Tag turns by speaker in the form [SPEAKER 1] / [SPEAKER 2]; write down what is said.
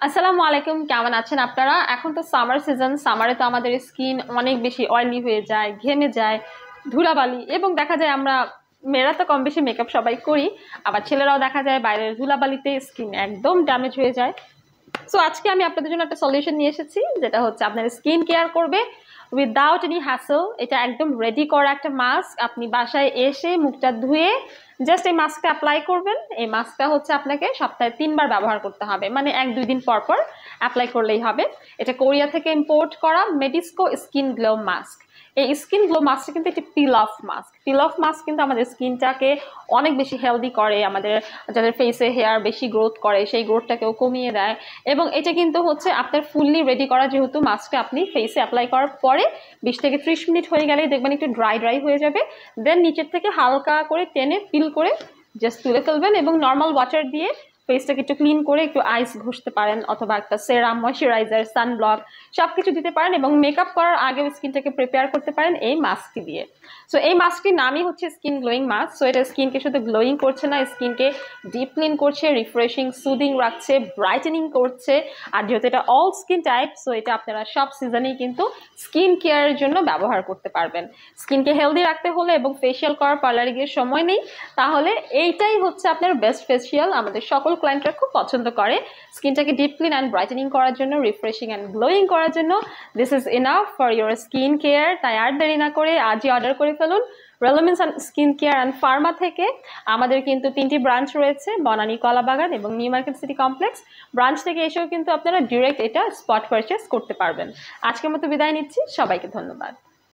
[SPEAKER 1] আসসালামু আলাইকুম, কেমন আছেন আপনারা? এখন তো সামার সিজন। সামারে তো আমাদের স্কিন অনেক বেশি অয়েলি হয়ে যায়, ঘেমে যায়, ধুলাবালি, এবং দেখা যায় আমরা মেয়েরা তো কম বেশি মেকআপ সবাই করি, আবার ছেলেরাও দেখা যায় বাইরের ধুলাবালিতে স্কিন একদম ড্যামেজ হয়ে যায়। সো আজকে আমি আপনাদের জন্য একটা সলিউশন নিয়ে এসেছি, যেটা হচ্ছে আপনার স্কিন কেয়ার করবে উইদাউট এনি হ্যাসেল। এটা একদম রেডি করা একটা মাস্ক। আপনি বাসায় এসে মুখটা ধুয়ে জাস্ট এই মাস্কটা অ্যাপ্লাই করবেন। এই মাস্কটা হচ্ছে আপনাকে সপ্তাহে 3 বার ব্যবহার করতে হবে, মানে 1-2 দিন পর পর অ্যাপ্লাই করলেই হবে। এটা কোরিয়া থেকে ইম্পোর্ট করা মেডিস্কো স্কিন গ্লো মাস্ক। এই স্কিন গ্লো মাস্কটা কিন্তু একটি পিল of mask. Pin of mask কিন্তু আমাদের স্কিনটাকে অনেক বেশি হেলদি করে, আমাদের যাদের ফেসে হেয়ার বেশি গ্রোথ করে সেই গ্রোথটাকেও কমিয়ে দেয়। এবং এটা কিন্তু হচ্ছে আপনার ফুললি রেডি করা, যেহেতু মাস্কটা আপনি ফেসে অ্যাপ্লাই করার পরে 20 থেকে 30 মিনিট হয়ে গেলেই দেখবেন একটু ড্রাই ড্রাই হয়ে যাবে। দেন নিচের থেকে হালকা করে টেনে পিল করে জাস্ট তুলে ফেলবেন, এবং নর্মাল ওয়াটার দিয়ে ফেসটাকে একটু ক্লিন করে একটু আইস ঘষতে পারেন, অথবা একটা সেরাম, ময়শ্চারাইজার, সানব্লক সবকিছু দিতে পারেন, এবং মেকআপ করার আগেও স্কিনটাকে প্রিপেয়ার করতে পারেন এই মাস্কটি দিয়ে। সো এই মাস্কটির নামই হচ্ছে স্কিন গ্লোয়িং মাস্ক। সো এটা স্কিনকে শুধু গ্লোয়িং করছে না, স্কিনকে ডিপ ক্লিন করছে, রিফ্রেশিং, সুদিং রাখছে, ব্রাইটেনিং করছে। আর যেহেতু এটা অল স্কিন টাইপ, সো এটা আপনারা সব সিজনেই কিন্তু স্কিন কেয়ারের জন্য ব্যবহার করতে পারবেন। স্কিনকে হেলদি রাখতে হলে এবং ফেসিয়াল করার পার্লারে গিয়ে সময় নেই, তাহলে এইটাই হচ্ছে আপনার বেস্ট ফেসিয়াল। আমাদের সকল ক্লায়েন্টরা খুব পছন্দ করে স্কিনটাকে ডিপ ক্লিন অ্যান্ড ব্রাইটেনিং করার জন্য, রিফ্রেশিং অ্যান্ড গ্লোয়িং করার জন্য। This is enough for your skin care. তাই আর দেরি না করে আজই অর্ডার করে ফেলুন রেলোমেন্স স্কিন কেয়ার অ্যান্ড ফার্মা থেকে। আমাদের কিন্তু 3টি ব্রাঞ্চ রয়েছে, বনানী, কলাবাগান এবং new market city complex. Branch থেকে এসেও কিন্তু আপনারা ডিরেক্ট এটা স্পট পারচেস করতে পারবেন। আজকের মতো বিদায় নিচ্ছি, সবাইকে ধন্যবাদ।